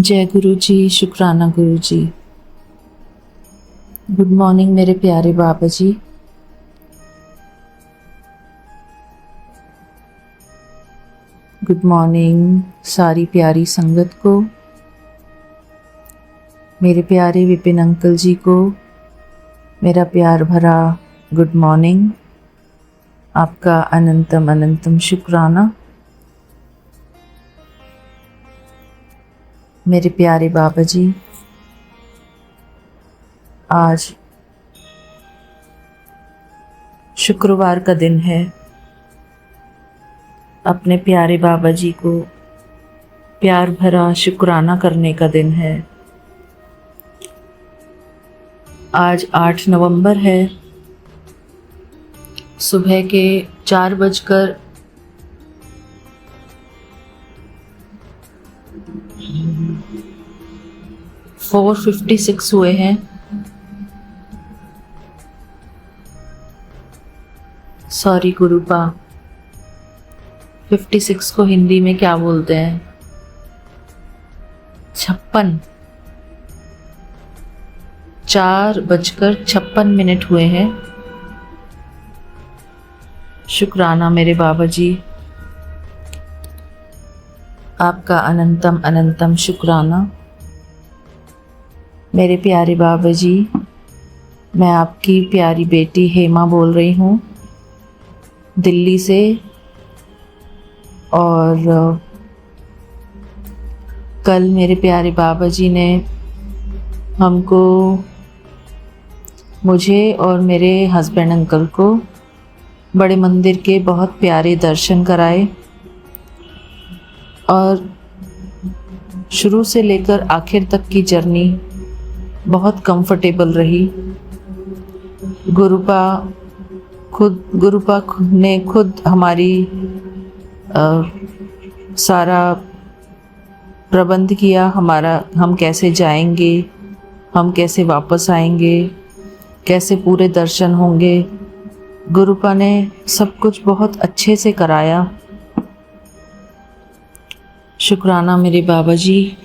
जय गुरु जी, शुक्राना गुरु जी। Good morning मेरे प्यारे बाबा जी। गुड मॉर्निंग सारी प्यारी संगत को, मेरे प्यारे विपिन अंकल जी को मेरा प्यार भरा गुड मॉर्निंग। आपका अनंतम अनंतम शुक्राना। मेरे प्यारे बाबा जी, आज शुक्रवार का दिन है। अपने प्यारे बाबा जी को प्यार भरा शुक्राना करने का दिन है। आज 8 नवंबर है। सुबह के 4:56 हुए हैं। सॉरी गुरुपा, 56 को हिंदी में क्या बोलते हैं? 56। 4:56 हुए हैं। शुक्राना मेरे बाबा जी, आपका अनंतम अनंतम शुक्राना। मेरे प्यारे बाबा जी, मैं आपकी प्यारी बेटी हेमा बोल रही हूँ दिल्ली से। और कल मेरे प्यारे बाबा जी ने हमको, मुझे और मेरे हस्बैंड अंकल को बड़े मंदिर के बहुत प्यारे दर्शन कराए और शुरू से लेकर आखिर तक की जर्नी बहुत कंफर्टेबल रही। गुरुपा ने खुद हमारी सारा प्रबंध किया। हम कैसे जाएंगे, हम कैसे वापस आएंगे, कैसे पूरे दर्शन होंगे। गुरुपा ने सब कुछ बहुत अच्छे से कराया। शुक्राना मेरे बाबा जी।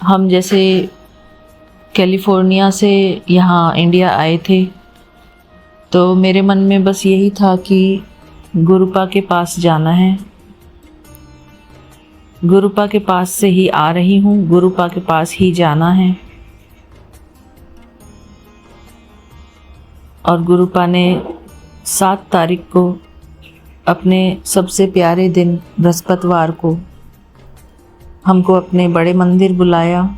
हम जैसे कैलिफोर्निया से यहाँ इंडिया आए थे, तो मेरे मन में बस यही था कि गुरुपा के पास जाना है। गुरुपा के पास से ही आ रही हूँ, गुरुपा के पास ही जाना है। और गुरुपा ने 7 तारीख को, अपने सबसे प्यारे दिन बृहस्पतिवार को, हमको अपने बड़े मंदिर बुलाया,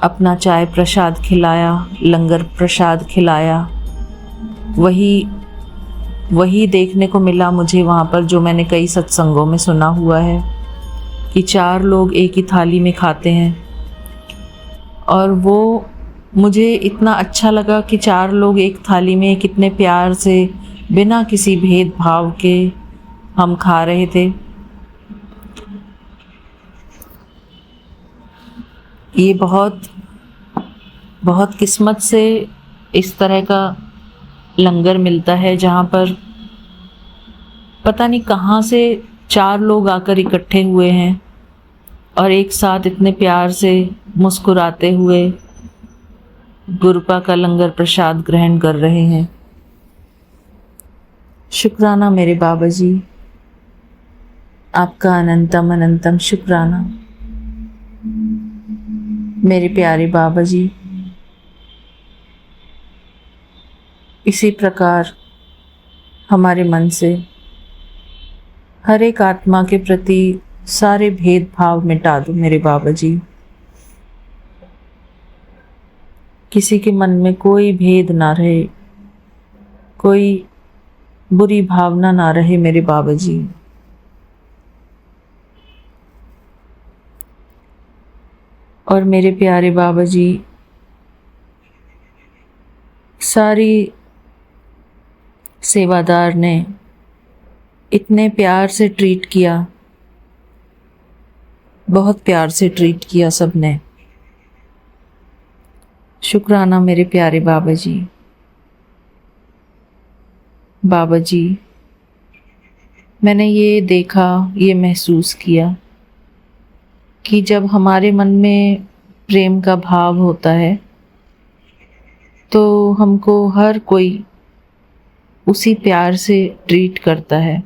अपना चाय प्रसाद खिलाया, लंगर प्रसाद खिलाया। वही देखने को मिला मुझे वहाँ पर जो मैंने कई सत्संगों में सुना हुआ है कि 4 लोग एक ही थाली में खाते हैं। और वो मुझे इतना अच्छा लगा कि 4 लोग एक थाली में कितने प्यार से, बिना किसी भेदभाव के हम खा रहे थे। ये बहुत बहुत किस्मत से इस तरह का लंगर मिलता है जहाँ पर पता नहीं कहाँ से 4 लोग आकर इकट्ठे हुए हैं और एक साथ इतने प्यार से मुस्कुराते हुए गुरुपा का लंगर प्रसाद ग्रहण कर रहे हैं। शुक्राना मेरे बाबा जी, आपका अनंतम अनंतम शुक्राना। मेरे प्यारे बाबा जी, इसी प्रकार हमारे मन से हर एक आत्मा के प्रति सारे भेदभाव मिटा दो मेरे बाबा जी। किसी के मन में कोई भेद ना रहे, कोई बुरी भावना ना रहे मेरे बाबा जी। और मेरे प्यारे बाबा जी, सारी सेवादार ने इतने प्यार से ट्रीट किया, बहुत प्यार से ट्रीट किया सबने। शुक्राना मेरे प्यारे बाबा जी। बाबा जी, मैंने ये देखा, ये महसूस किया कि जब हमारे मन में प्रेम का भाव होता है तो हमको हर कोई उसी प्यार से ट्रीट करता है।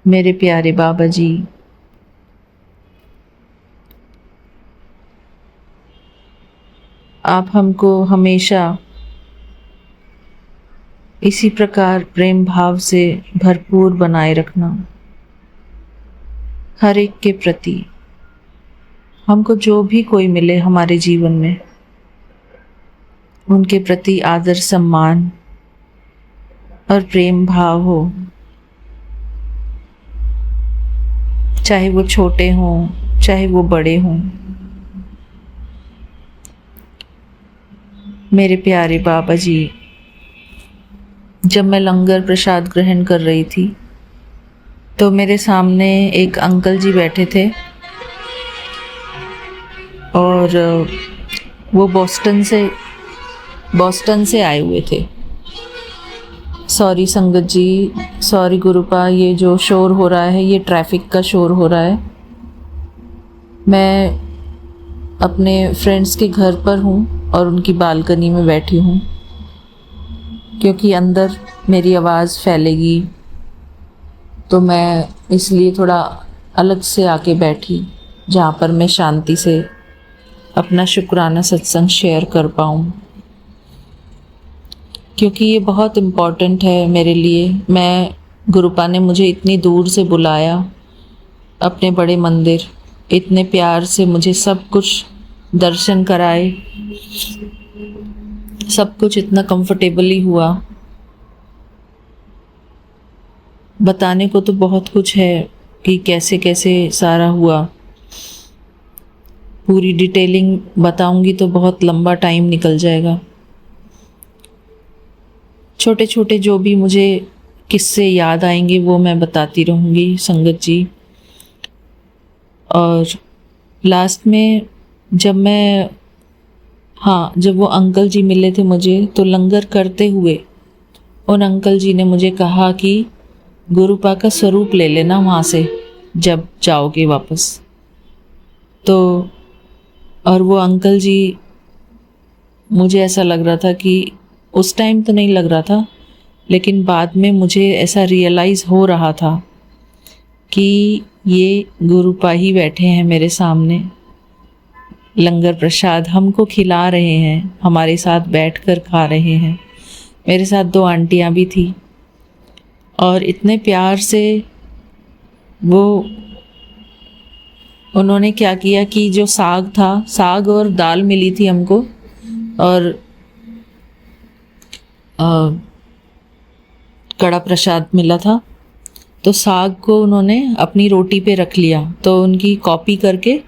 मेरे प्यारे बाबा जी, आप हमको हमेशा इसी प्रकार प्रेम भाव से भरपूर बनाए रखना। हर एक के प्रति, हमको जो भी कोई मिले हमारे जीवन में, उनके प्रति आदर सम्मान और प्रेम भाव हो, चाहे वो छोटे हों चाहे वो बड़े हों। मेरे प्यारे बाबा जी, जब मैं लंगर प्रसाद ग्रहण कर रही थी तो मेरे सामने एक अंकल जी बैठे थे और वो बॉस्टन से आए हुए थे। सॉरी संगत जी, सॉरी गुरुपा, ये जो शोर हो रहा है ये ट्रैफिक का शोर हो रहा है। मैं अपने फ्रेंड्स के घर पर हूँ और उनकी बालकनी में बैठी हूँ, क्योंकि अंदर मेरी आवाज़ फैलेगी तो मैं इसलिए थोड़ा अलग से आके बैठी, जहाँ पर मैं शांति से अपना शुक्राना सत्संग शेयर कर पाऊँ, क्योंकि ये बहुत इम्पॉर्टेंट है मेरे लिए। मैं गुरुपा ने मुझे इतनी दूर से बुलाया अपने बड़े मंदिर, इतने प्यार से मुझे सब कुछ दर्शन कराए, सब कुछ इतना कंफर्टेबली हुआ। बताने को तो बहुत कुछ है कि कैसे कैसे सारा हुआ, पूरी डिटेलिंग बताऊंगी तो बहुत लंबा टाइम निकल जाएगा। छोटे छोटे जो भी मुझे किस्से याद आएंगे वो मैं बताती रहूँगी संगत जी। और लास्ट में जब वो अंकल जी मिले थे मुझे, तो लंगर करते हुए उन अंकल जी ने मुझे कहा कि गुरुपा का स्वरूप ले लेना वहाँ से जब जाओगे वापस। तो और वो अंकल जी, मुझे ऐसा लग रहा था कि उस टाइम तो नहीं लग रहा था, लेकिन बाद में मुझे ऐसा रियलाइज़ हो रहा था कि ये गुरुपा ही बैठे हैं मेरे सामने, लंगर प्रसाद हमको खिला रहे हैं, हमारे साथ बैठकर खा रहे हैं। मेरे साथ 2 आंटियाँ भी थी और इतने प्यार से उन्होंने क्या किया कि जो साग था, साग और दाल मिली थी हमको, और कड़ा प्रसाद मिला था। तो साग को उन्होंने अपनी रोटी पे रख लिया, तो उनकी कॉपी करके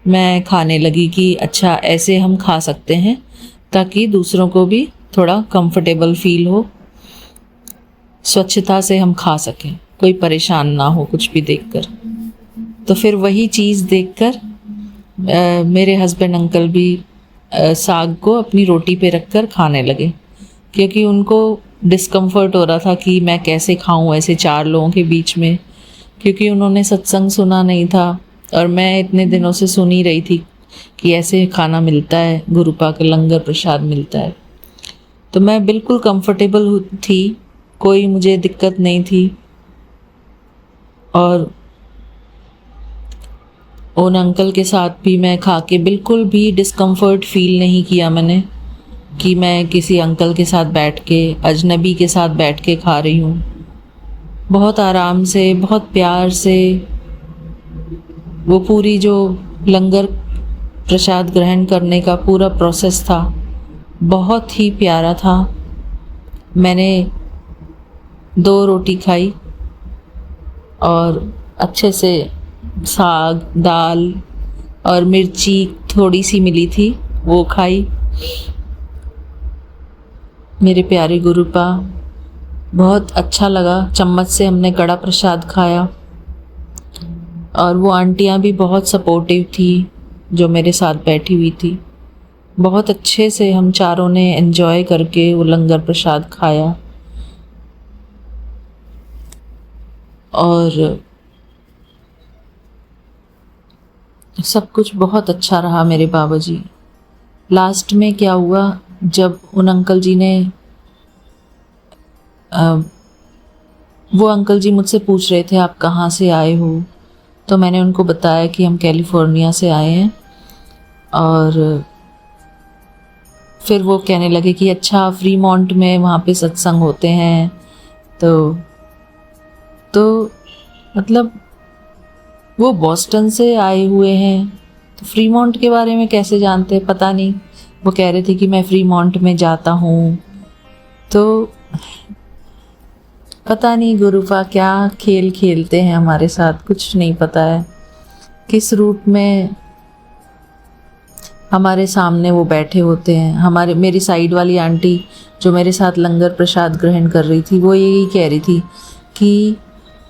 मैं खाने लगी कि अच्छा ऐसे हम खा सकते हैं, ताकि दूसरों को भी थोड़ा कंफर्टेबल फील हो, स्वच्छता से हम खा सकें, कोई परेशान ना हो कुछ भी देखकर। तो फिर वही चीज़ देखकर मेरे हस्बैंड अंकल भी साग को अपनी रोटी पे रखकर खाने लगे, क्योंकि उनको डिस्कम्फर्ट हो रहा था कि मैं कैसे खाऊं ऐसे 4 लोगों के बीच में, क्योंकि उन्होंने सत्संग सुना नहीं था और मैं इतने दिनों से सुन ही रही थी कि ऐसे खाना मिलता है, गुरुपा का लंगर प्रसाद मिलता है। तो मैं बिल्कुल कंफर्टेबल थी, कोई मुझे दिक्कत नहीं थी। और उन अंकल के साथ भी मैं खा के बिल्कुल भी डिस्कम्फर्ट फील नहीं किया मैंने, कि मैं किसी अंकल के साथ बैठ के, अजनबी के साथ बैठ के खा रही हूँ। बहुत आराम से, बहुत प्यार से वो पूरी जो लंगर प्रसाद ग्रहण करने का पूरा प्रोसेस था, बहुत ही प्यारा था। मैंने 2 रोटी खाई और अच्छे से साग, दाल और मिर्ची थोड़ी सी मिली थी, वो खाई। मेरे प्यारे गुरुपा, बहुत अच्छा लगा। चम्मच से हमने कड़ा प्रसाद खाया और वो आंटियाँ भी बहुत सपोर्टिव थी जो मेरे साथ बैठी हुई थी। बहुत अच्छे से हम चारों ने एंजॉय करके वो लंगर प्रसाद खाया। और सब कुछ बहुत अच्छा रहा मेरे बाबा जी। लास्ट में क्या हुआ, जब उन अंकल जी ने वो अंकल जी मुझसे पूछ रहे थे आप कहाँ से आए हो, तो मैंने उनको बताया कि हम कैलिफोर्निया से आए हैं। और फिर वो कहने लगे कि अच्छा फ्रीमॉन्ट में वहाँ पे सत्संग होते हैं। तो मतलब वो बॉस्टन से आए हुए हैं, तो फ्रीमॉन्ट के बारे में कैसे जानते हैं पता नहीं। वो कह रहे थे कि मैं फ्रीमॉन्ट में जाता हूँ। तो पता नहीं गुरुपा क्या खेल खेलते हैं हमारे साथ, कुछ नहीं पता है किस रूप में हमारे सामने वो बैठे होते हैं। मेरी साइड वाली आंटी जो मेरे साथ लंगर प्रसाद ग्रहण कर रही थी, वो यही कह रही थी कि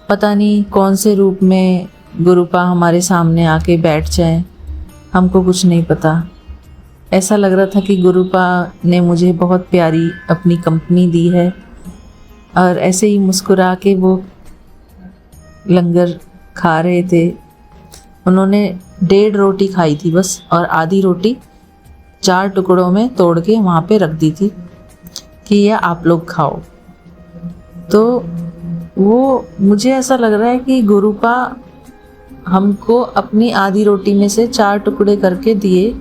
पता नहीं कौन से रूप में गुरुपा हमारे सामने आके बैठ जाए, हमको कुछ नहीं पता। ऐसा लग रहा था कि गुरुपा ने मुझे बहुत प्यारी अपनी कंपनी दी है। और ऐसे ही मुस्कुरा के वो लंगर खा रहे थे। उन्होंने 1.5 रोटी खाई थी बस, और आधी रोटी 4 टुकड़ों में तोड़ के वहाँ पे रख दी थी कि यह आप लोग खाओ। तो वो मुझे ऐसा लग रहा है कि गुरुपा हमको अपनी आधी रोटी में से 4 टुकड़े करके दिए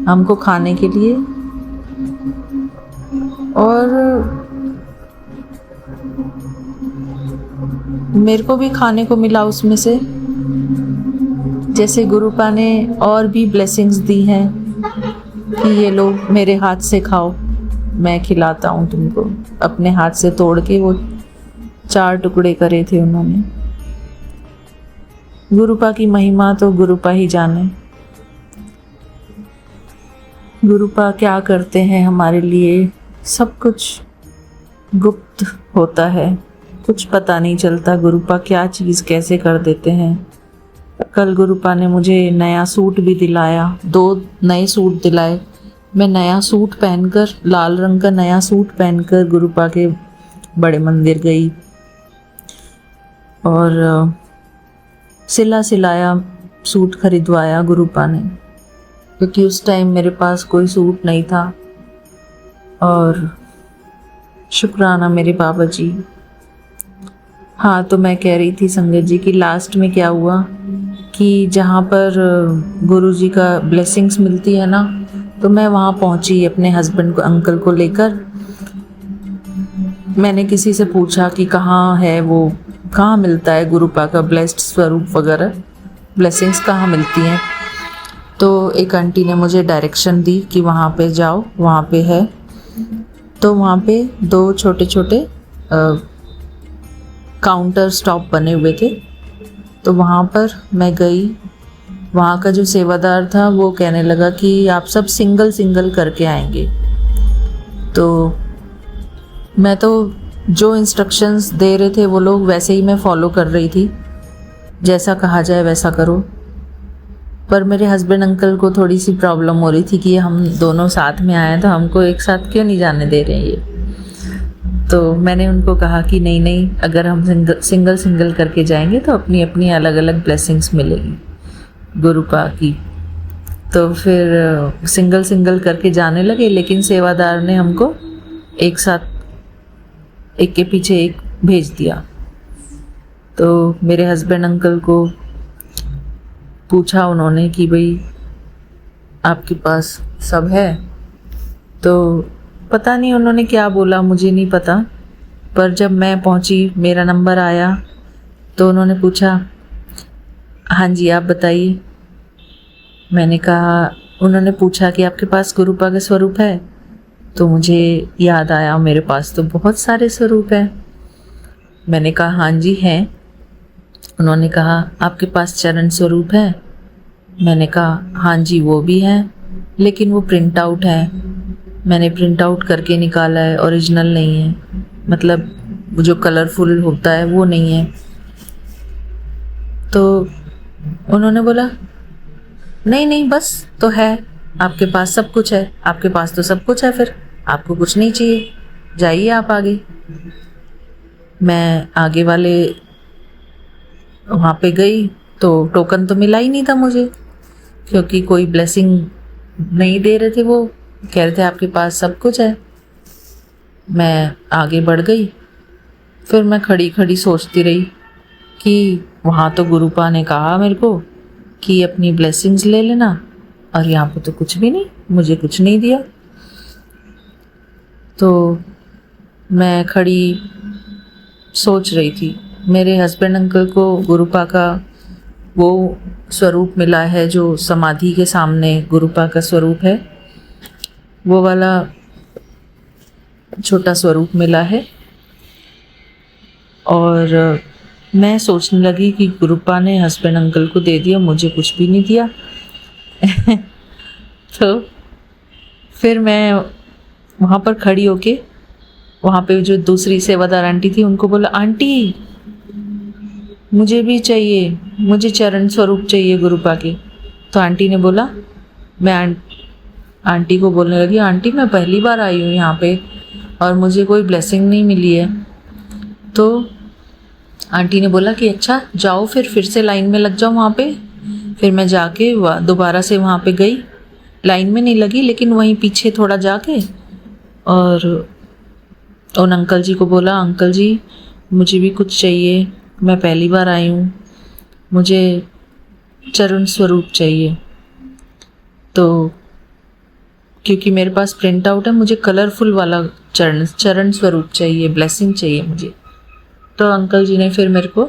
हमको खाने के लिए। और मेरे को भी खाने को मिला उसमें से। जैसे गुरुपा ने और भी ब्लेसिंग्स दी हैं कि ये लो मेरे हाथ से खाओ, मैं खिलाता हूँ तुमको। अपने हाथ से तोड़ के वो 4 टुकड़े करे थे उन्होंने। गुरुपा की महिमा तो गुरुपा ही जाने। गुरुपा क्या करते हैं हमारे लिए, सब कुछ गुप्त होता है, कुछ पता नहीं चलता गुरुपा क्या चीज़ कैसे कर देते हैं। कल गुरुपा ने मुझे नया सूट भी दिलाया, 2 नए सूट दिलाए। मैं नया सूट पहनकर, लाल रंग का नया सूट पहनकर गुरुपा के बड़े मंदिर गई और सिला सिलाया सूट खरीदवाया गुरुपा ने, क्योंकि उस टाइम मेरे पास कोई सूट नहीं था। और शुक्राना मेरे बाबा जी। हाँ, तो मैं कह रही थी संगत जी कि लास्ट में क्या हुआ कि जहाँ पर गुरु जी का ब्लेसिंग्स मिलती है ना, तो मैं वहाँ पहुँची अपने हस्बैंड को, अंकल को लेकर। मैंने किसी से पूछा कि कहाँ है वो, कहाँ मिलता है गुरुपा का ब्लेस्ड स्वरूप वगैरह, ब्लेसिंग्स कहाँ मिलती हैं। तो एक आंटी ने मुझे डायरेक्शन दी कि वहाँ पे जाओ, वहाँ पे है। तो वहाँ पे 2 छोटे छोटे काउंटर स्टॉप बने हुए थे। तो वहाँ पर मैं गई। वहाँ का जो सेवादार था वो कहने लगा कि आप सब सिंगल सिंगल करके आएंगे। तो मैं तो जो इंस्ट्रक्शंस दे रहे थे वो लोग, वैसे ही मैं फॉलो कर रही थी, जैसा कहा जाए वैसा करो। पर मेरे हस्बैंड अंकल को थोड़ी सी प्रॉब्लम हो रही थी कि हम दोनों साथ में आए हैं तो हमको एक साथ क्यों नहीं जाने दे रहे हैं ये। तो मैंने उनको कहा कि नहीं नहीं, अगर हम सिंगल सिंगल करके जाएंगे तो अपनी अपनी अलग अलग ब्लेसिंग्स मिलेगी गुरुपा की। तो फिर सिंगल सिंगल करके जाने लगे, लेकिन सेवादार ने हमको एक साथ एक के पीछे एक भेज दिया। तो मेरे हस्बैंड अंकल को पूछा उन्होंने कि भाई आपके पास सब है। तो पता नहीं उन्होंने क्या बोला, मुझे नहीं पता। पर जब मैं पहुंची, मेरा नंबर आया, तो उन्होंने पूछा हाँ जी आप बताइए। मैंने कहा, उन्होंने पूछा कि आपके पास गुरुपा का स्वरूप है। तो मुझे याद आया मेरे पास तो बहुत सारे स्वरूप हैं। मैंने कहा हाँ जी हैं। उन्होंने कहा आपके पास चरण स्वरूप है। मैंने कहा हाँ जी वो भी है, लेकिन वो प्रिंट आउट है। मैंने प्रिंट आउट करके निकाला है, ओरिजिनल नहीं है, मतलब जो कलरफुल होता है वो नहीं है। तो उन्होंने बोला नहीं नहीं बस तो है, आपके पास सब कुछ है, आपके पास तो सब कुछ है, फिर आपको कुछ नहीं चाहिए, जाइए आप आगे। मैं आगे वाले वहाँ पे गई तो टोकन तो मिला ही नहीं था मुझे, क्योंकि कोई ब्लेसिंग नहीं दे रहे थे। वो कह रहे थे आपके पास सब कुछ है। मैं आगे बढ़ गई। फिर मैं खड़ी खड़ी सोचती रही कि वहाँ तो गुरुपा ने कहा मेरे को कि अपनी ब्लेसिंग्स ले लेना, और यहाँ पे तो कुछ भी नहीं, मुझे कुछ नहीं दिया। तो मैं खड़ी सोच रही थी। मेरे हस्बैंड अंकल को गुरुपा का वो स्वरूप मिला है जो समाधि के सामने गुरुपा का स्वरूप है, वो वाला छोटा स्वरूप मिला है। और मैं सोचने लगी कि गुरुपा ने हस्बैंड अंकल को दे दिया, मुझे कुछ भी नहीं दिया। तो फिर मैं वहाँ पर खड़ी होके वहाँ पे जो दूसरी सेवादार आंटी थी उनको बोला, आंटी मुझे भी चाहिए, मुझे चरण स्वरूप चाहिए गुरुपा के। तो आंटी ने बोला, मैं आंटी को बोलने लगी, आंटी मैं पहली बार आई हूँ यहाँ पे और मुझे कोई ब्लेसिंग नहीं मिली है। तो आंटी ने बोला कि अच्छा जाओ फिर से लाइन में लग जाओ वहाँ पे। फिर मैं जाके दोबारा से वहाँ पे गई, लाइन में नहीं लगी लेकिन वहीं पीछे थोड़ा जाके, और उन अंकल जी को बोला, अंकल जी मुझे भी कुछ चाहिए, मैं पहली बार आई हूँ, मुझे चरण स्वरूप चाहिए। तो क्योंकि मेरे पास प्रिंट आउट है, मुझे कलरफुल वाला चरण स्वरूप चाहिए, ब्लेसिंग चाहिए मुझे। तो अंकल जी ने फिर मेरे को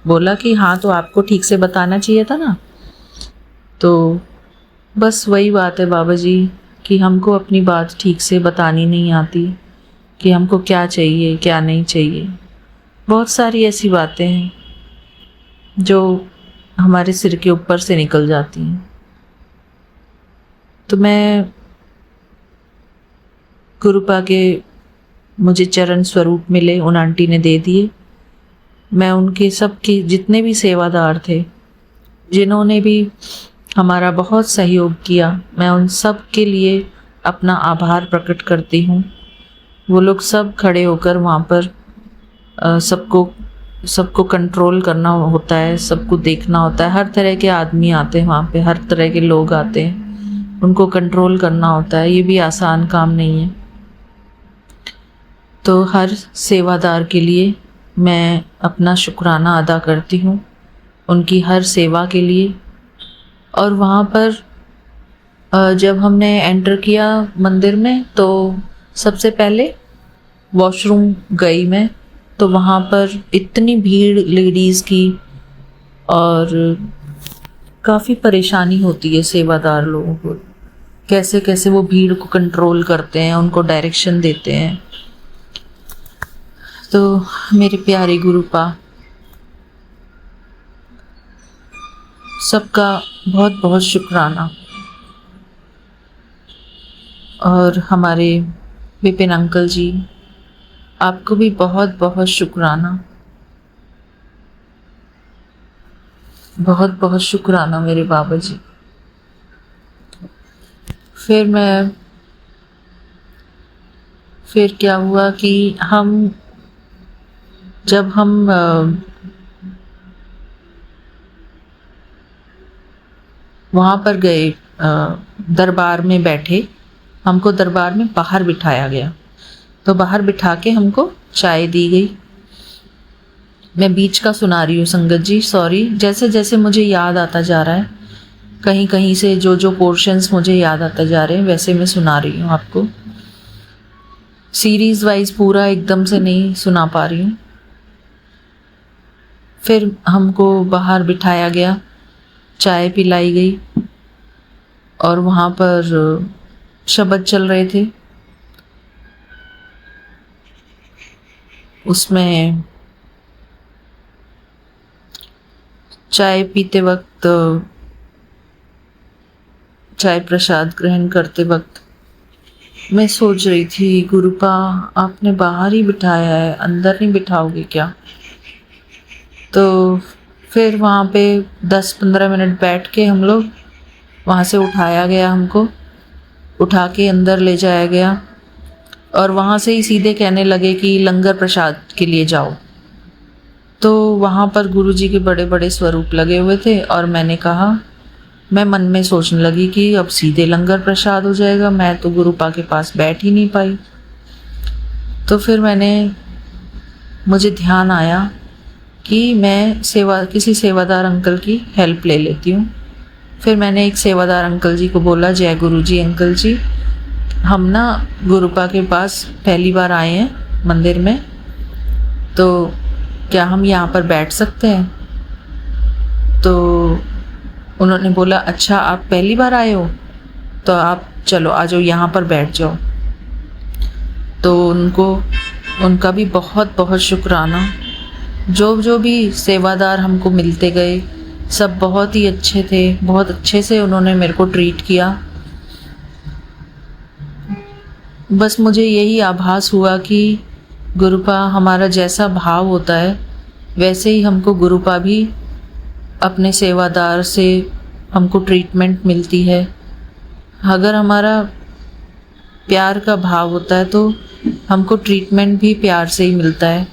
बोला कि हाँ तो आपको ठीक से बताना चाहिए था ना। तो बस वही बात है बाबा जी कि हमको अपनी बात ठीक से बतानी नहीं आती कि हमको क्या चाहिए क्या नहीं चाहिए। बहुत सारी ऐसी बातें हैं जो हमारे सिर के ऊपर से निकल जाती हैं। तो मैं गुरुपा के मुझे चरण स्वरूप मिले, उन आंटी ने दे दिए। मैं उनके सबके जितने भी सेवादार थे, जिन्होंने भी हमारा बहुत सहयोग किया, मैं उन सब के लिए अपना आभार प्रकट करती हूँ। वो लोग सब खड़े होकर वहाँ पर सबको कंट्रोल करना होता है, सबको देखना होता है। हर तरह के आदमी आते हैं वहाँ पे, हर तरह के लोग आते हैं, उनको कंट्रोल करना होता है। ये भी आसान काम नहीं है। तो हर सेवादार के लिए मैं अपना शुक्राना अदा करती हूँ, उनकी हर सेवा के लिए। और वहाँ पर जब हमने एंटर किया मंदिर में तो सबसे पहले वॉशरूम गई मैं, तो वहाँ पर इतनी भीड़ लेडीज़ की, और काफ़ी परेशानी होती है सेवादार लोगों को, कैसे कैसे वो भीड़ को कंट्रोल करते हैं, उनको डायरेक्शन देते हैं। तो मेरे प्यारे गुरुपा, सबका बहुत बहुत शुक्राना। और हमारे विपिन अंकल जी, आपको भी बहुत बहुत शुक्राना, बहुत बहुत शुक्राना मेरे बाबा जी। फिर क्या हुआ कि जब हम वहाँ पर गए, दरबार में बैठे, हमको दरबार में बाहर बिठाया गया। तो बाहर बिठा के हमको चाय दी गई। मैं बीच का सुना रही हूँ संगत जी, सॉरी। जैसे जैसे मुझे याद आता जा रहा है, कहीं कहीं से जो जो पोर्शंस मुझे याद आता जा रहे हैं वैसे मैं सुना रही हूँ आपको। सीरीज़ वाइज पूरा एकदम से नहीं सुना पा रही हूँ। फिर हमको बाहर बिठाया गया, चाय पिलाई गई, और वहाँ पर शब्द चल रहे थे। उसमें चाय पीते वक्त, चाय प्रसाद ग्रहण करते वक्त मैं सोच रही थी, गुरुपा आपने बाहर ही बिठाया है, अंदर नहीं बिठाओगे क्या? तो फिर वहाँ पे 10-15 मिनट बैठ के हम लोग, वहाँ से उठाया गया, हमको उठा के अंदर ले जाया गया, और वहाँ से ही सीधे कहने लगे कि लंगर प्रसाद के लिए जाओ। तो वहाँ पर गुरुजी के बड़े बड़े स्वरूप लगे हुए थे और मैंने कहा, मैं मन में सोचने लगी कि अब सीधे लंगर प्रसाद हो जाएगा, मैं तो गुरुपा के पास बैठ ही नहीं पाई। तो फिर मुझे ध्यान आया कि मैं किसी सेवादार अंकल की हेल्प ले लेती हूँ। फिर मैंने एक सेवादार अंकल जी को बोला, जय गुरु जी अंकल जी, हम ना गुरुपा के पास पहली बार आए हैं मंदिर में, तो क्या हम यहाँ पर बैठ सकते हैं? तो उन्होंने बोला, अच्छा आप पहली बार आए हो, तो आप चलो आ जाओ यहाँ पर बैठ जाओ। तो उनका भी बहुत बहुत शुक्राना। जो भी सेवादार हमको मिलते गए सब बहुत ही अच्छे थे, बहुत अच्छे से उन्होंने मेरे को ट्रीट किया। बस मुझे यही आभास हुआ कि गुरुपा हमारा जैसा भाव होता है वैसे ही हमको गुरुपा भी अपने सेवादार से हमको ट्रीटमेंट मिलती है। अगर हमारा प्यार का भाव होता है तो हमको ट्रीटमेंट भी प्यार से ही मिलता है।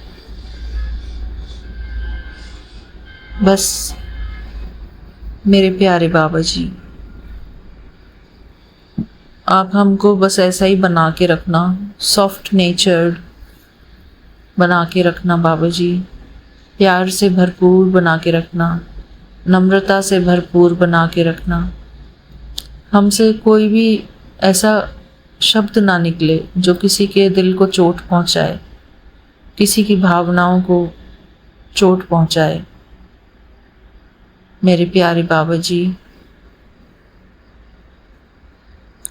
बस मेरे प्यारे बाबा जी, आप हमको बस ऐसा ही बना के रखना, सॉफ्ट नेचर्ड बना के रखना बाबा जी, प्यार से भरपूर बना के रखना, नम्रता से भरपूर बना के रखना। हमसे कोई भी ऐसा शब्द ना निकले जो किसी के दिल को चोट पहुंचाए, किसी की भावनाओं को चोट पहुंचाए। मेरे प्यारे बाबा जी,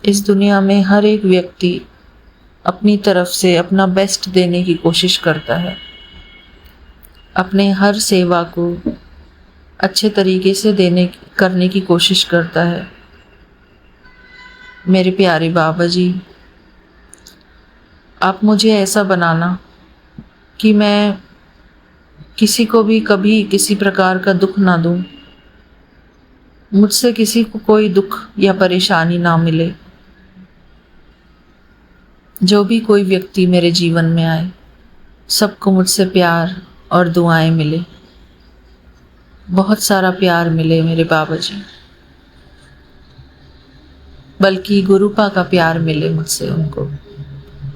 इस दुनिया में हर एक व्यक्ति अपनी तरफ से अपना बेस्ट देने की कोशिश करता है, अपने हर सेवा को अच्छे तरीके से करने की कोशिश करता है। मेरे प्यारे बाबा जी, आप मुझे ऐसा बनाना कि मैं किसी को भी कभी किसी प्रकार का दुख ना दूं, मुझसे किसी को कोई दुख या परेशानी ना मिले। जो भी कोई व्यक्ति मेरे जीवन में आए सबको मुझसे प्यार और दुआएं मिले, बहुत सारा प्यार मिले मेरे बाबा जी, बल्कि गुरुपा का प्यार मिले मुझसे उनको,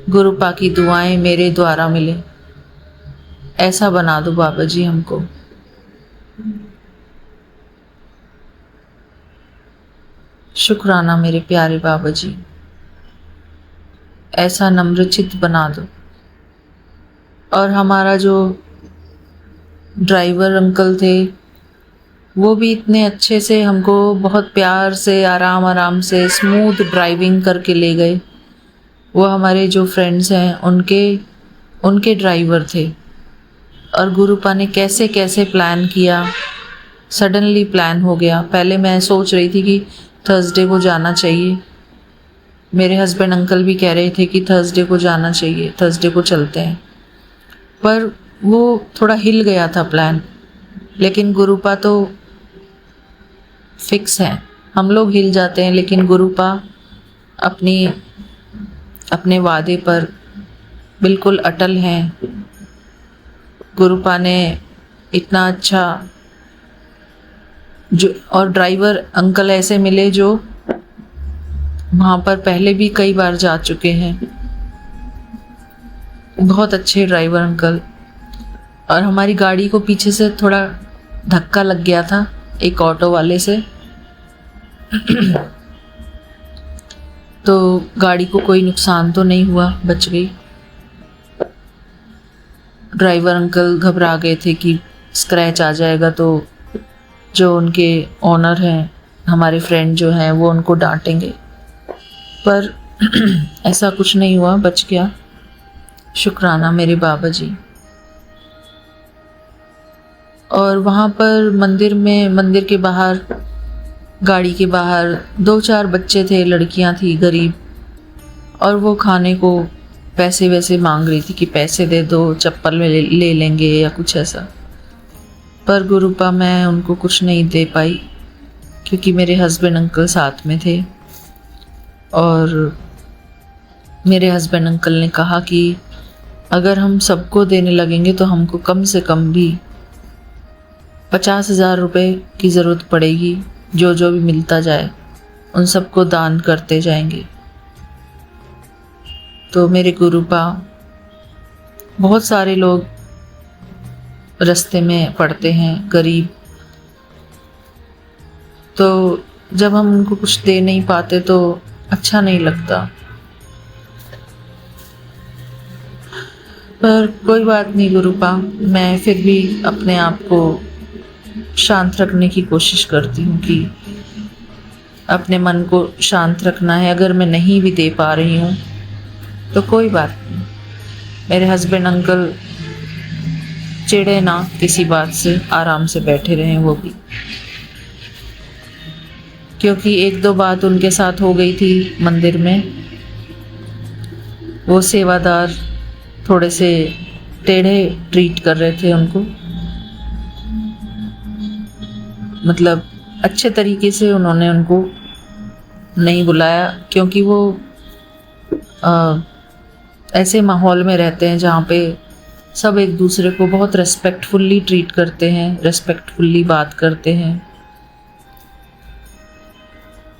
गुरुपा की दुआएं मेरे द्वारा मिले। ऐसा बना दो बाबा जी हमको। शुक्राना मेरे प्यारे बाबा जी, ऐसा नम्रचित्त बना दो। और हमारा जो ड्राइवर अंकल थे वो भी इतने अच्छे से हमको बहुत प्यार से आराम आराम से स्मूथ ड्राइविंग करके ले गए। वो हमारे जो फ्रेंड्स हैं उनके ड्राइवर थे। और गुरुपा ने कैसे कैसे प्लान किया, सडनली प्लान हो गया। पहले मैं सोच रही थी कि थर्सडे को जाना चाहिए, मेरे हस्बैंड अंकल भी कह रहे थे कि थर्सडे को जाना चाहिए, थर्सडे को चलते हैं, पर वो थोड़ा हिल गया था प्लान। लेकिन गुरुपा तो फिक्स है, हम लोग हिल जाते हैं लेकिन गुरुपा अपने वादे पर बिल्कुल अटल हैं। गुरुपा ने इतना अच्छा और ड्राइवर अंकल ऐसे मिले जो वहाँ पर पहले भी कई बार जा चुके हैं, बहुत अच्छे ड्राइवर अंकल। और हमारी गाड़ी को पीछे से थोड़ा धक्का लग गया था एक ऑटो वाले से तो गाड़ी को कोई नुकसान तो नहीं हुआ, बच गई। ड्राइवर अंकल घबरा गए थे कि स्क्रैच आ जाएगा तो जो उनके ओनर हैं, हमारे फ्रेंड जो हैं, वो उनको डांटेंगे, पर ऐसा कुछ नहीं हुआ, बच गया। शुक्राना मेरे बाबा जी। और वहाँ पर मंदिर के बाहर, गाड़ी के बाहर 2-4 बच्चे थे, लड़कियाँ थी गरीब, और वो खाने को पैसे वैसे मांग रही थी कि पैसे दे दो, चप्पल में ले लेंगे या कुछ ऐसा। पर गुरुपा मैं उनको कुछ नहीं दे पाई क्योंकि मेरे हस्बैंड अंकल साथ में थे। और मेरे हस्बैंड अंकल ने कहा कि अगर हम सबको देने लगेंगे तो हमको कम से कम भी 50,000 रुपये की ज़रूरत पड़ेगी। जो जो भी मिलता जाए उन सबको दान करते जाएंगे। तो मेरे गुरुपा, बहुत सारे लोग रास्ते में पड़ते हैं गरीब, तो जब हम उनको कुछ दे नहीं पाते तो अच्छा नहीं लगता। पर कोई बात नहीं गुरुपा, मैं फिर भी अपने आप को शांत रखने की कोशिश करती हूँ कि अपने मन को शांत रखना है। अगर मैं नहीं भी दे पा रही हूँ तो कोई बात नहीं, मेरे हस्बैंड अंकल चिढ़े ना किसी बात से, आराम से बैठे रहें वो भी। क्योंकि एक दो बात उनके साथ हो गई थी मंदिर में। वो सेवादार थोड़े से टेढ़े ट्रीट कर रहे थे उनको, मतलब अच्छे तरीके से उन्होंने उनको नहीं बुलाया। क्योंकि वो ऐसे माहौल में रहते हैं जहाँ पे सब एक दूसरे को बहुत रेस्पेक्टफुल्ली ट्रीट करते हैं, रेस्पेक्टफुल्ली बात करते हैं।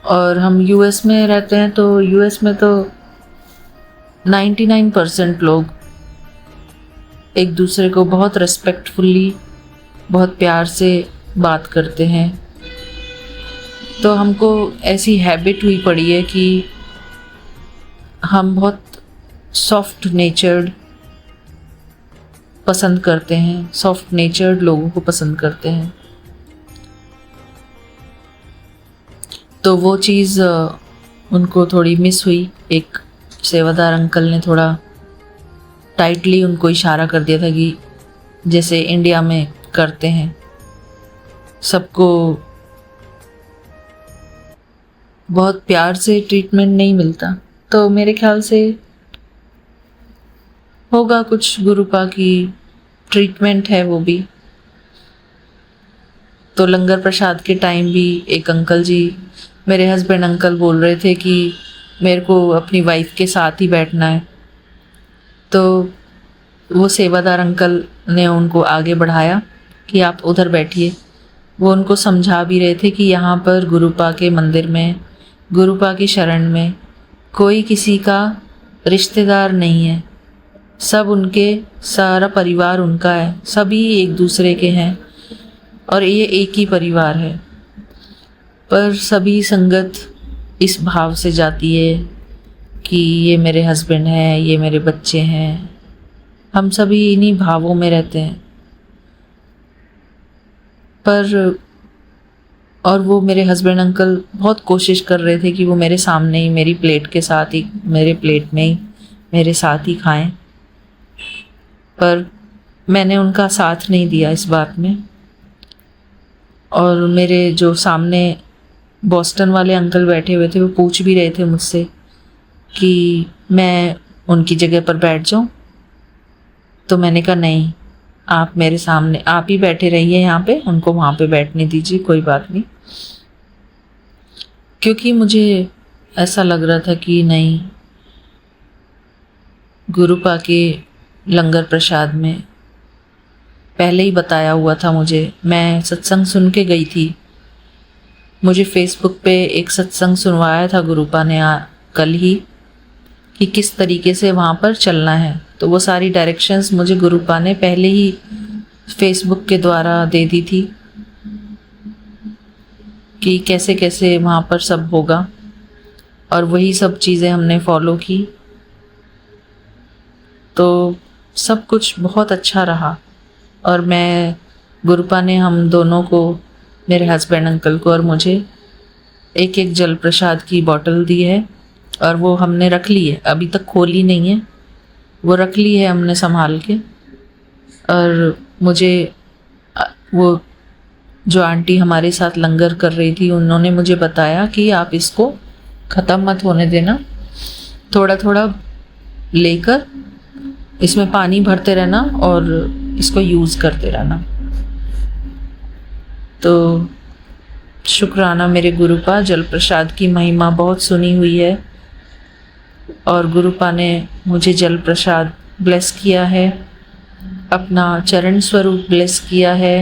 और हम यूएस में रहते हैं, तो यूएस में तो 99% लोग एक दूसरे को बहुत रेस्पेक्टफुल्ली, बहुत प्यार से बात करते हैं। तो हमको ऐसी हैबिट हुई पड़ी है कि हम बहुत सॉफ्ट नेचर्ड पसंद करते हैं, सॉफ्ट नेचर्ड लोगों को पसंद करते हैं। तो वो चीज़ उनको थोड़ी मिस हुई। एक सेवादार अंकल ने थोड़ा टाइटली उनको इशारा कर दिया था कि जैसे इंडिया में करते हैं, सबको बहुत प्यार से ट्रीटमेंट नहीं मिलता। तो मेरे ख्याल से होगा कुछ गुरुपा की ट्रीटमेंट है वो भी। तो लंगर प्रसाद के टाइम भी एक अंकल जी, मेरे हस्बैंड अंकल बोल रहे थे कि मेरे को अपनी वाइफ के साथ ही बैठना है। तो वो सेवादार अंकल ने उनको आगे बढ़ाया कि आप उधर बैठिए। वो उनको समझा भी रहे थे कि यहाँ पर गुरुपा के मंदिर में, गुरुपा की शरण में कोई किसी का रिश्तेदार नहीं है, सब उनके, सारा परिवार उनका है, सभी एक दूसरे के हैं और ये एक ही परिवार है। पर सभी संगत इस भाव से जाती है कि ये मेरे हस्बैंड हैं, ये मेरे बच्चे हैं, हम सभी इन्हीं भावों में रहते हैं। पर और वो मेरे हस्बैंड अंकल बहुत कोशिश कर रहे थे कि वो मेरे सामने ही, मेरी प्लेट के साथ ही, मेरे प्लेट में ही मेरे साथ ही खाएं। पर मैंने उनका साथ नहीं दिया इस बात में। और मेरे जो सामने बॉस्टन वाले अंकल बैठे हुए थे, वो पूछ भी रहे थे मुझसे कि मैं उनकी जगह पर बैठ जाऊं। तो मैंने कहा नहीं, आप मेरे सामने, आप ही बैठे रहिए यहाँ पे, उनको वहाँ पे बैठने दीजिए, कोई बात नहीं। क्योंकि मुझे ऐसा लग रहा था कि नहीं, गुरुपा के लंगर प्रसाद में पहले ही बताया हुआ था मुझे, मैं सत्संग सुन के गई थी। मुझे फेसबुक पे एक सत्संग सुनवाया था गुरुपा ने कल ही, कि किस तरीके से वहाँ पर चलना है। तो वो सारी डायरेक्शंस मुझे गुरुपा ने पहले ही फेसबुक के द्वारा दे दी थी कि कैसे कैसे वहाँ पर सब होगा, और वही सब चीज़ें हमने फॉलो की। तो सब कुछ बहुत अच्छा रहा। और मैं, गुरुपा ने हम दोनों को, मेरे हस्बैंड अंकल को और मुझे, एक एक जल प्रसाद की बोतल दी है। और वो हमने रख ली है, अभी तक खोली नहीं है, वो रख ली है हमने संभाल के। और मुझे वो जो आंटी हमारे साथ लंगर कर रही थी, उन्होंने मुझे बताया कि आप इसको ख़त्म मत होने देना, थोड़ा थोड़ा लेकर इसमें पानी भरते रहना और इसको यूज़ करते रहना। तो शुक्राना मेरे गुरुपा, जल प्रसाद की महिमा बहुत सुनी हुई है और गुरुपा ने मुझे जल प्रसाद ब्लेस किया है, अपना चरण स्वरूप ब्लेस किया है।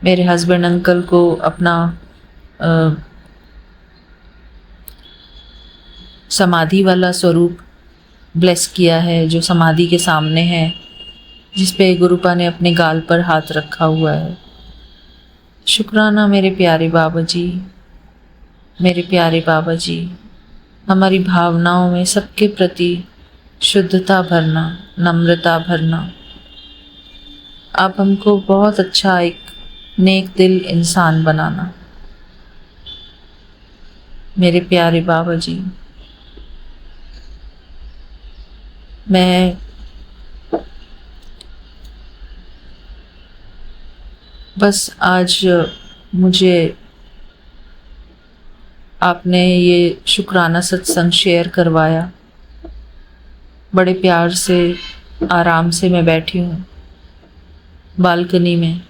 मेरे हस्बैंड अंकल को अपना समाधि वाला स्वरूप ब्लेस किया है, जो समाधि के सामने है, जिस पे गुरुपा ने अपने गाल पर हाथ रखा हुआ है। शुक्राना मेरे प्यारे बाबा जी, मेरे प्यारे बाबा जी। हमारी भावनाओं में सबके प्रति शुद्धता भरना, नम्रता भरना। आप हमको बहुत अच्छा एक नेक दिल इंसान बनाना मेरे प्यारे बाबा जी। मैं बस आज मुझे आपने ये शुक्राना सत्संग शेयर करवाया। बड़े प्यार से आराम से मैं बैठी हूँ बालकनी में।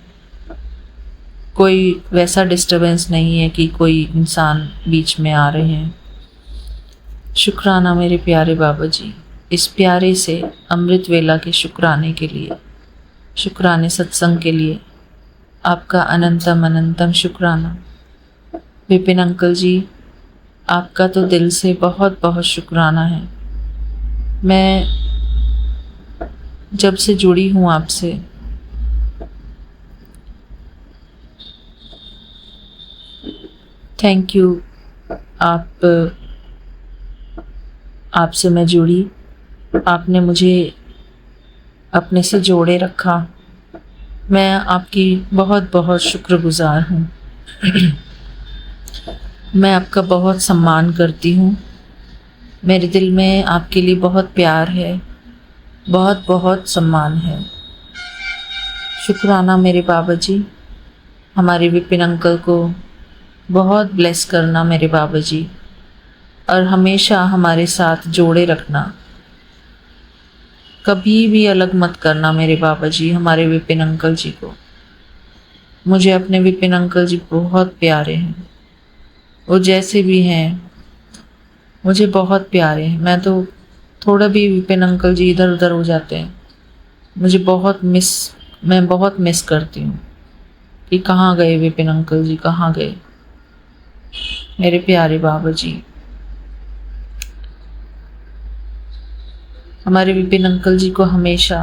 कोई वैसा डिस्टरबेंस नहीं है कि कोई इंसान बीच में आ रहे हैं। शुक्राना मेरे प्यारे बाबा जी, इस प्यारे से अमृत वेला के शुक्राने के लिए, शुक्राने सत्संग के लिए आपका अनंतम अनंतम शुक्राना। विपिन अंकल जी, आपका तो दिल से बहुत बहुत शुक्राना है। मैं जब से जुड़ी हूँ आपसे, थैंक यू। आपसे मैं जुड़ी, आपने मुझे अपने से जोड़े रखा। मैं आपकी बहुत बहुत शुक्रगुजार हूँ। मैं आपका बहुत सम्मान करती हूँ। मेरे दिल में आपके लिए बहुत प्यार है, बहुत बहुत सम्मान है। शुक्राना मेरे बाबा जी। हमारे विपिन अंकल को बहुत ब्लेस करना मेरे बाबा जी, और हमेशा हमारे साथ जोड़े रखना। कभी भी अलग मत करना मेरे बाबा जी हमारे विपिन अंकल जी को। मुझे अपने विपिन अंकल जी बहुत प्यारे हैं। वो जैसे भी हैं मुझे बहुत प्यारे हैं। मैं तो थोड़ा भी विपिन अंकल जी इधर उधर हो जाते हैं, मैं बहुत मिस करती हूँ कि कहाँ गए विपिन अंकल जी, कहाँ गए मेरे प्यारे बाबा जी। हमारे विपिन अंकल जी को हमेशा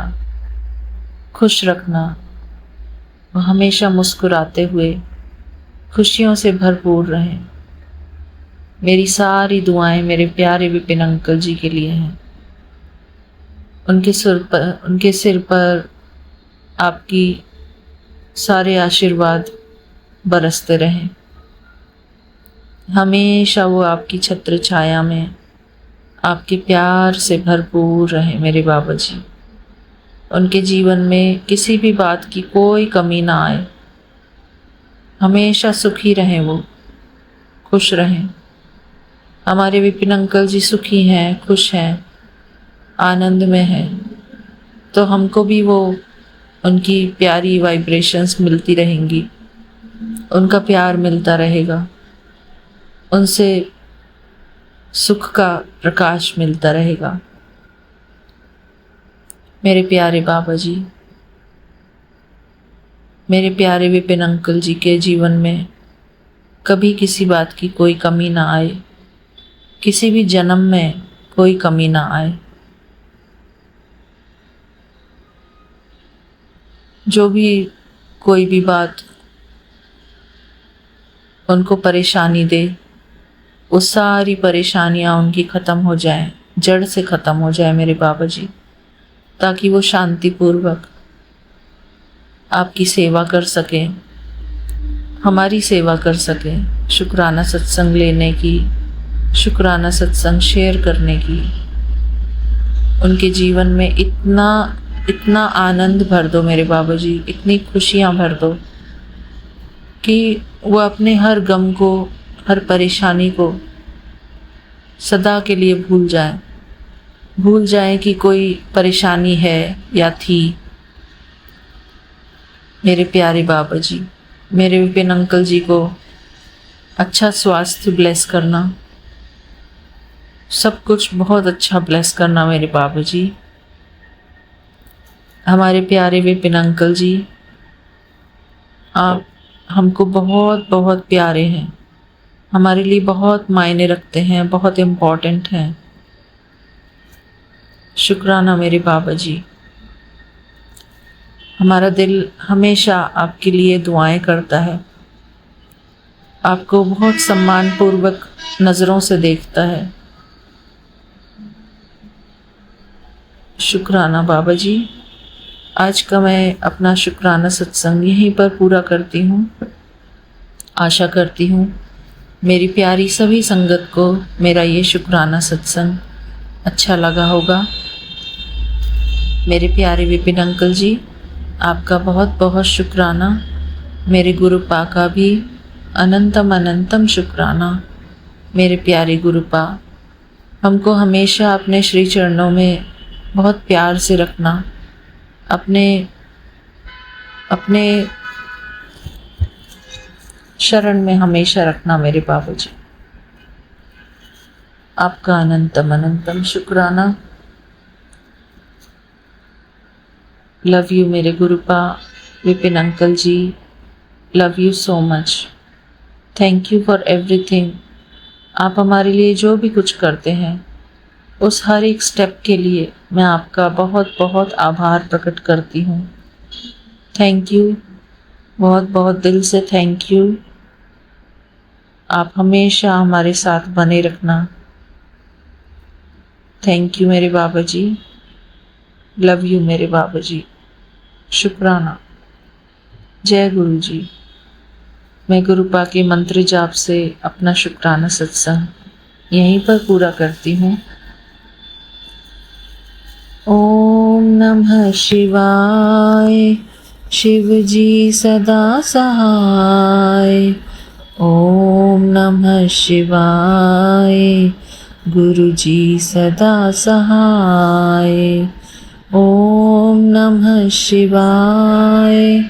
खुश रखना, वो हमेशा मुस्कुराते हुए खुशियों से भरपूर रहें। मेरी सारी दुआएं मेरे प्यारे विपिन अंकल जी के लिए हैं। उनके सिर पर आपकी सारे आशीर्वाद बरसते रहें। हमेशा वो आपकी छत्र छाया में आपके प्यार से भरपूर रहे मेरे बाबा जी। उनके जीवन में किसी भी बात की कोई कमी ना आए। हमेशा सुखी रहें, वो खुश रहें। हमारे विपिन अंकल जी सुखी हैं, खुश हैं, आनंद में हैं, तो हमको भी वो उनकी प्यारी वाइब्रेशंस मिलती रहेंगी, उनका प्यार मिलता रहेगा, उनसे सुख का प्रकाश मिलता रहेगा। मेरे प्यारे बाबा जी, मेरे प्यारे विपिन अंकल जी के जीवन में कभी किसी बात की कोई कमी ना आए, किसी भी जन्म में कोई कमी ना आए। जो भी कोई भी बात उनको परेशानी दे, वो सारी परेशानियां उनकी ख़त्म हो जाएं, जड़ से ख़त्म हो जाए मेरे बाबा जी, ताकि वो शांतिपूर्वक आपकी सेवा कर सकें, हमारी सेवा कर सकें। शुक्राना सत्संग लेने की, शुक्राना सत्संग शेयर करने की। उनके जीवन में इतना इतना आनंद भर दो मेरे बाबा जी, इतनी खुशियाँ भर दो कि वो अपने हर गम को, हर परेशानी को सदा के लिए भूल जाएं कि कोई परेशानी है या थी। मेरे प्यारे बाबा जी, मेरे विपिन अंकल जी को अच्छा स्वास्थ्य ब्लेस करना, सब कुछ बहुत अच्छा ब्लेस करना मेरे बाबा जी। हमारे प्यारे विपिन अंकल जी, आप हमको बहुत बहुत प्यारे हैं, हमारे लिए बहुत मायने रखते हैं, बहुत इम्पोर्टेंट हैं। शुक्राना मेरे बाबा जी। हमारा दिल हमेशा आपके लिए दुआएं करता है, आपको बहुत सम्मानपूर्वक नज़रों से देखता है। शुक्राना बाबा जी। आज का मैं अपना शुक्राना सत्संग यहीं पर पूरा करती हूँ। आशा करती हूँ मेरी प्यारी सभी संगत को मेरा ये शुक्राना सत्संग अच्छा लगा होगा। मेरे प्यारे विपिन अंकल जी, आपका बहुत बहुत शुक्राना। मेरे गुरुपा का भी अनंतम अनंतम शुक्राना। मेरे प्यारे गुरुपा, हमको हमेशा अपने श्री चरणों में बहुत प्यार से रखना, अपने अपने शरण में हमेशा रखना मेरे बाबू जी। आपका अनंतम अनंतम शुक्राना। लव यू मेरे गुरुपा Vipin uncle ji, love you so much. Thank you for everything. आप हमारे लिए जो भी कुछ करते हैं उस हर एक स्टेप के लिए मैं आपका बहुत बहुत आभार प्रकट करती हूँ। थैंक यू, बहुत बहुत दिल से थैंक यू। आप हमेशा हमारे साथ बने रखना। थैंक यू मेरे बाबा जी। लव यू मेरे बाबा जी। शुक्राना। जय गुरु जी। मैं गुरुपा के मंत्र जाप से अपना शुक्राना सत्संग यहीं पर पूरा करती हूँ। ओम नमः शिवाय। शिव जी सदा सहाय। ओम नमः शिवाय। गुरु जी सदा सहाय। ओम नमः शिवाय।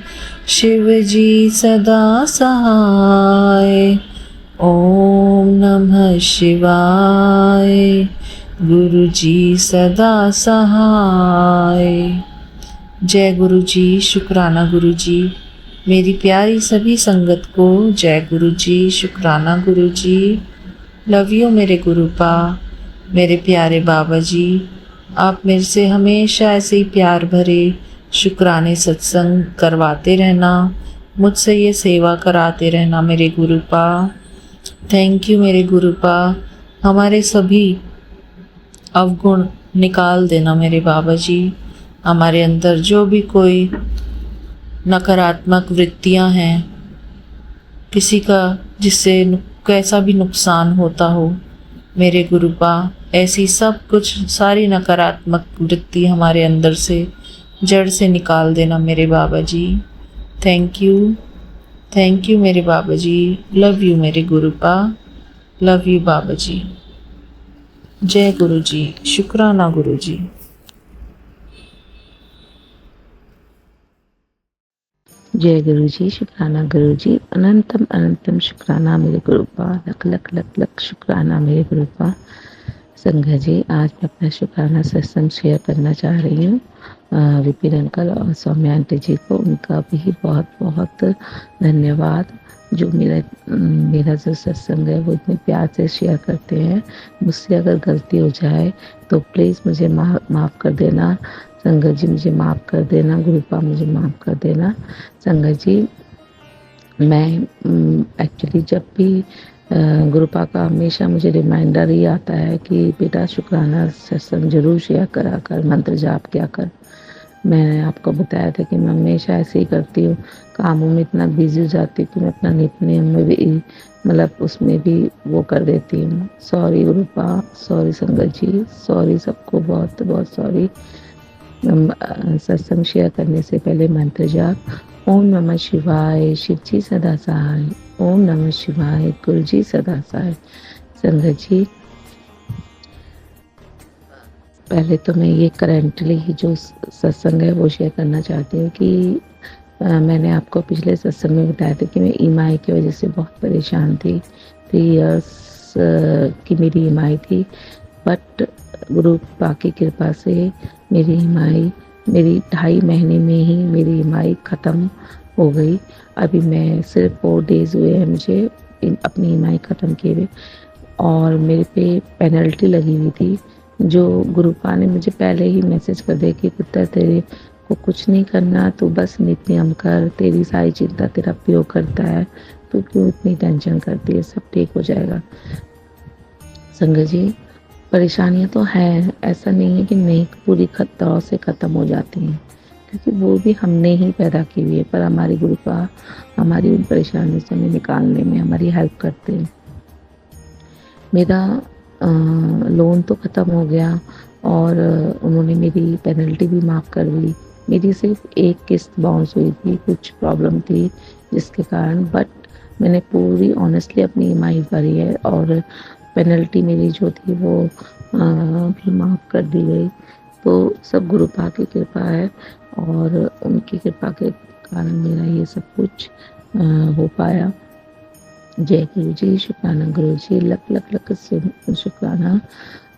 शिव जी सदा सहाय। ओम नमः शिवाय। गुरु जी सदा सहाय। जय गुरु जी। शुक्राना गुरु जी। मेरी प्यारी सभी संगत को जय गुरु जी। शुक्राना गुरु जी। लव यू मेरे गुरुपा, मेरे प्यारे बाबा जी। आप मेरे से हमेशा ऐसे ही प्यार भरे शुक्राने सत्संग करवाते रहना, मुझसे ये सेवा कराते रहना मेरे गुरुपा। थैंक यू मेरे गुरुपा। हमारे सभी अवगुण निकाल देना मेरे बाबा जी। हमारे अंदर जो भी कोई नकारात्मक वृत्तियां हैं, किसी का जिससे कैसा भी नुकसान होता हो, मेरे गुरुपा ऐसी सब कुछ सारी नकारात्मक वृत्ति हमारे अंदर से जड़ से निकाल देना मेरे बाबा जी। थैंक यू मेरे बाबा जी। लव यू मेरे गुरुपा। लव यू बाबा जी। जय गुरु जी। शुक्राना गुरु जी। जय गुरु जी। शुक्राना गुरु जी। अनंतम अनंतम शुक्राना मेरे गुरुपा। लख लख लख लख शुक्राना मेरे गुरुपा। संघा जी, आज मैं अपना शुक्राना सत्संग शेयर करना चाह रही हूँ विपिन अंकल और सौम्या आंटी जी को। उनका भी बहुत बहुत धन्यवाद जो मेरा जो सत्संग है वो इतने प्यार से शेयर करते हैं। मुझसे अगर गलती हो जाए तो प्लीज़ मुझे माफ़ कर देना। संगत जी मुझे माफ़ कर देना। गुरुपा मुझे माफ़ कर देना। संगत जी, मैं एक्चुअली जब भी गुरुपा का हमेशा मुझे रिमाइंडर ही आता है कि बेटा शुक्राना सत्संग जरूर शेयर करा कर, मंत्र जाप किया कर। मैंने आपको बताया था कि मैं हमेशा ऐसे ही करती हूँ, कामों में इतना बिजी हो जाती हूँ कि मैं अपना नित्य में भी मतलब उसमें भी वो कर देती हूँ। सॉरी गुरुपा, सॉरी संगत जी, सॉरी सबको, बहुत बहुत सॉरी। सत्संग शेयर करने से पहले मंत्र जाप। ओम नमः शिवाय। शिव जी सदा सहाय। ओम नमः शिवाय। गुरु जी सदा सहाय। संगत जी, पहले तो मैं ये करंटली जो सत्संग है वो शेयर करना चाहती हूँ कि मैंने आपको पिछले सत्संग में बताया था कि मैं ईएमआई की वजह से बहुत परेशान थी। 3 इयर्स की मेरी ईएमआई थी, बट गुरु की कृपा से मेरी ईएमआई 2.5 महीने में ही मेरी ईएमआई ख़त्म हो गई। अभी मैं सिर्फ 4 डेज़ हुए हैं मुझे अपनी ईएमआई ख़त्म किए हुए, और मेरे पे पेनल्टी लगी हुई थी, जो गुरुपा ने मुझे पहले ही मैसेज कर दिया कि पुत्र तेरे को कुछ नहीं करना, तू बस नित नियम कर, तेरी सारी चिंता तेरा पियो करता है, तू क्यों इतनी टेंशन करती है, सब ठीक हो जाएगा। संगत जी, परेशानियाँ तो हैं, ऐसा नहीं है कि नहीं पूरी तरह से ख़त्म हो जाती हैं, क्योंकि वो भी हमने ही पैदा की हुई है, पर हमारी गुरुपा हमारी उन परेशानियों से हमें निकालने में हमारी हेल्प करते हैं। मेरा लोन तो ख़त्म हो गया, और उन्होंने मेरी पेनल्टी भी माफ़ कर दी। मेरी सिर्फ एक किस्त बाउंस हुई थी, कुछ प्रॉब्लम थी जिसके कारण, बट मैंने पूरी ऑनेस्टली अपनी ईएमआई भरी है, और पेनल्टी मेरी जो थी वो भी माफ़ कर दी गई। तो सब गुरुपा की कृपा है, और उनकी कृपा के कारण मेरा ये सब कुछ हो पाया। जय गुरु जी, शुक्राना गुरु जी, लख लख लख शुक्राना,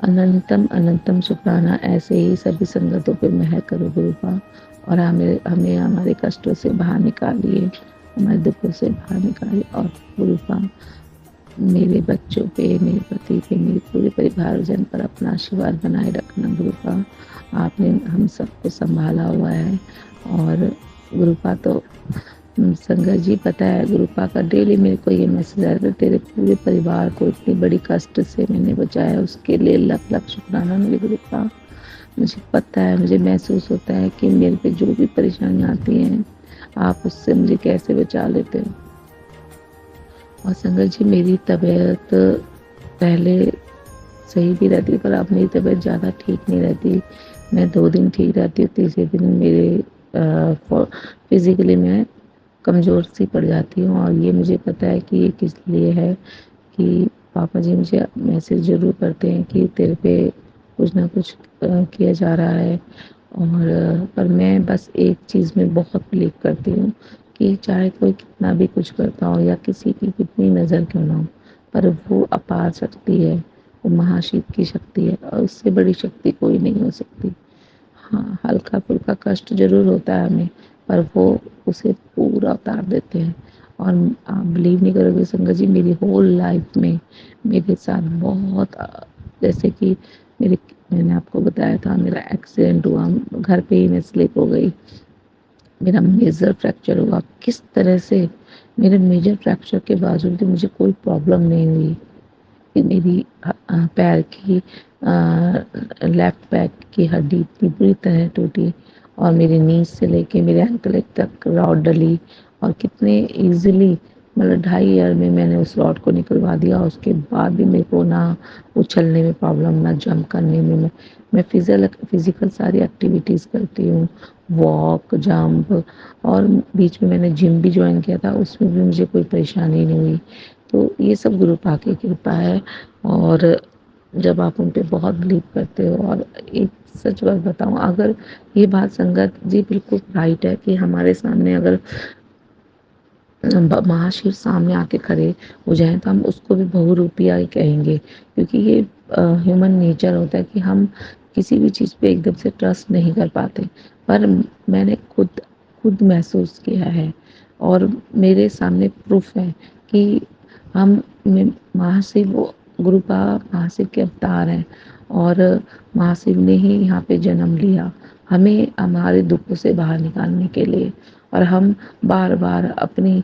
अनंतम अनंतम शुक्राना। ऐसे ही सभी संगतों पे मेहर करो गुरुपा, और हमें हमें हमारे कष्टों से बाहर निकालिए, हमारे दुखों से बाहर निकालिए। और गुरुपा मेरे बच्चों पे, मेरे पति पे, मेरे पूरे परिवारजन पर अपना आशीर्वाद बनाए रखना गुरुपा। आपने हम सबको संभाला हुआ है, और गुरुपा तो संगत जी पता है, गुरुपा का डेली मेरे को ये मैसेज आया था, तेरे पूरे परिवार को इतनी बड़ी कष्ट से मैंने बचाया, उसके लिए लख लख शुक्राना मेरे गुरुपा। मुझे पता है, मुझे महसूस होता है कि मेरे पे जो भी परेशानियाँ आती हैं, आप उससे मुझे कैसे बचा लेते हो। और संगत जी, मेरी तबीयत पहले सही भी रहती, पर अब मेरी तबीयत ज़्यादा ठीक नहीं रहती। मैं 2 दिन ठीक रहती हूँ, तीसरे दिन मेरे फिज़िकली मैं कमज़ोर सी पड़ जाती हूँ, और ये मुझे पता है कि ये किस लिए है, कि पापा जी मुझे मैसेज ज़रूर करते हैं कि तेरे पे कुछ ना कुछ किया जा रहा है। और पर मैं बस एक चीज़ में बहुत बिलीव करती हूँ कि चाहे कोई कितना भी कुछ करता हो, या किसी की कितनी नज़र क्यों ना हो, पर वो अपार शक्ति है, वो महाशिव की शक्ति है, और उससे बड़ी शक्ति कोई नहीं हो सकती। हाँ, हल्का-फुल्का कष्ट ज़रूर होता है हमें, पर वो उसे पूरा उतार देते हैं। और आप बिलीव नहीं करोगे संगत जी, मेरी होल लाइफ़ में मेरे साथ बहुत जैसे कि मैंने आपको बताया था, मेरा एक्सीडेंट हुआ, घर पे ही मैं स्लिप हो गई, मेरा मेजर फ्रैक्चर हुआ। किस तरह से मेरे मेजर फ्रैक्चर के बावजूद भी मुझे कोई प्रॉब्लम नहीं हुई, कि मेरी पैर की लेफ्ट पैर की हड्डी इतनी बुरी तरह टूटी, और मेरे नीज से लेके मेरे एंकल तक रॉड डली, और कितने इजीली मतलब 2.5 ईयर में मैंने उस रॉड को निकलवा दिया। उसके बाद भी मेरे को ना उछलने में प्रॉब्लम, ना जंप करने में। मैं फिजिकल सारी एक्टिविटीज़ करती हूँ, वॉक, जंप, और बीच में मैंने जिम भी ज्वाइन किया था, उसमें भी मुझे कोई परेशानी नहीं हुई। तो ये सब गुरुपा की कृपा है। और जब आप उन पे बहुत बिलीव करते हो, और एक सच बात बताऊँ, अगर ये बात संगत जी बिल्कुल राइट है कि हमारे सामने अगर महाशिव सामने आके खड़े हो जाएँ तो हम उसको भी बहुरूपिया ही कहेंगे, क्योंकि ये ह्यूमन नेचर होता है कि हम किसी भी चीज़ पे एकदम से ट्रस्ट नहीं कर पाते। पर मैंने खुद खुद महसूस किया है, और मेरे सामने प्रूफ है कि हम में महाशिव गुरुपा महाशिव के अवतार हैं, और महाशिव ने ही यहाँ पे जन्म लिया हमें हमारे दुखों से बाहर निकालने के लिए। और हम बार-बार अपनी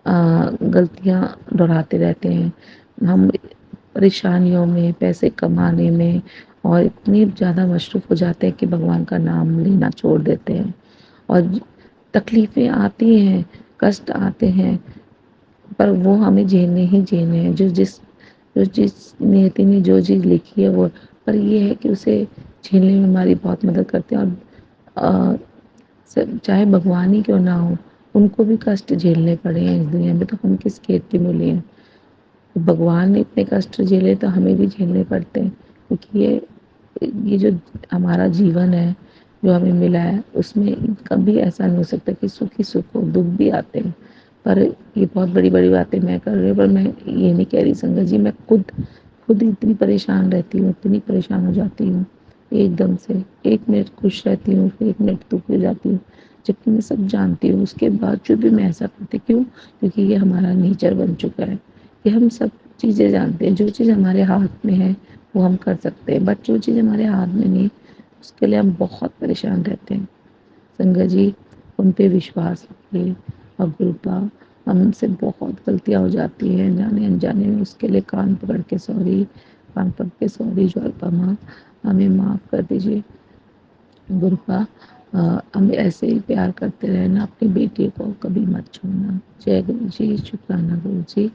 गलतियाँ दोहराते रहते हैं। हम परेशानियों में, पैसे कमाने में, और इतनी ज़्यादा मशरूफ़ हो जाते हैं कि भगवान का नाम लेना छोड़ देते हैं। और तकलीफ़ें आती हैं, कष्ट आते हैं, पर वो हमें झेलने ही झेलने हैं। जो जिस नियति ने जो चीज़ लिखी है वो, पर ये है कि उसे झेलने में हमारी बहुत मदद करते हैं। और चाहे भगवान ही क्यों ना हो, उनको भी कष्ट झेलने पड़े हैं इस दुनिया में, तो हम किस खेत की मूली हैं। तो भगवान ने इतने कष्ट झेले तो हमें भी झेलने पड़ते हैं, क्योंकि ये जो हमारा जीवन है, जो हमें मिला है, उसमें कभी ऐसा नहीं हो सकता कि सुख ही सुख हो, दुख भी आते हैं। पर ये बहुत बड़ी-बड़ी बातें मैं कर रही हूँ, पर मैं ये नहीं कह रही संगत जी, मैं खुद इतनी परेशान रहती हूँ, इतनी परेशान हो जाती हूँ एकदम से। 1 मिनट खुश रहती हूँ, फिर 1 मिनट दुखी हो जाती हूँ। जबकि मैं सब जानती हूँ, उसके बावजूद भी मैं ऐसा करती क्यों? क्योंकि ये हमारा नेचर बन चुका है कि हम सब चीज़ें जानते हैं, जो चीज़ हमारे हाथ में है वो हम कर सकते हैं, बट जो चीज़ हमारे हाथ में नहीं उसके लिए हम बहुत परेशान रहते हैं। संगत जी, उन पे विश्वास रखिए और कृपा, हमसे बहुत गलतियाँ हो जाती हैं जाने-अनजाने में, उसके लिए कान पकड़ के सॉरी, कान पकड़ के सॉरी ज्वालपा माँ, हमें माफ़ कर दीजिए। गुरपा, हमें ऐसे ही प्यार करते रहना, अपनी बेटी को कभी मत छोड़ना। जय गुरु जी, शुक्राना गुरु जी।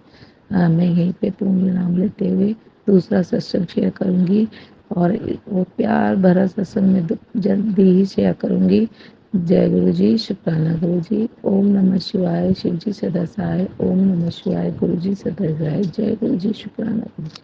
मैं यहीं पे पूर्ण नाम लेते हुए दूसरा सत्संग शेयर करूँगी और वो प्यार भरा सत्संग में जल्दी ही शेयर करूँगी। जय गुरु जी, शुक्राना गुरु जी। ओम नमः शिवाय, शिव जी सदा सहाय। ओम नमः शिवाय, गुरु जी सदा सहाय। जय गुरु जी, शुक्राना गुरु जी।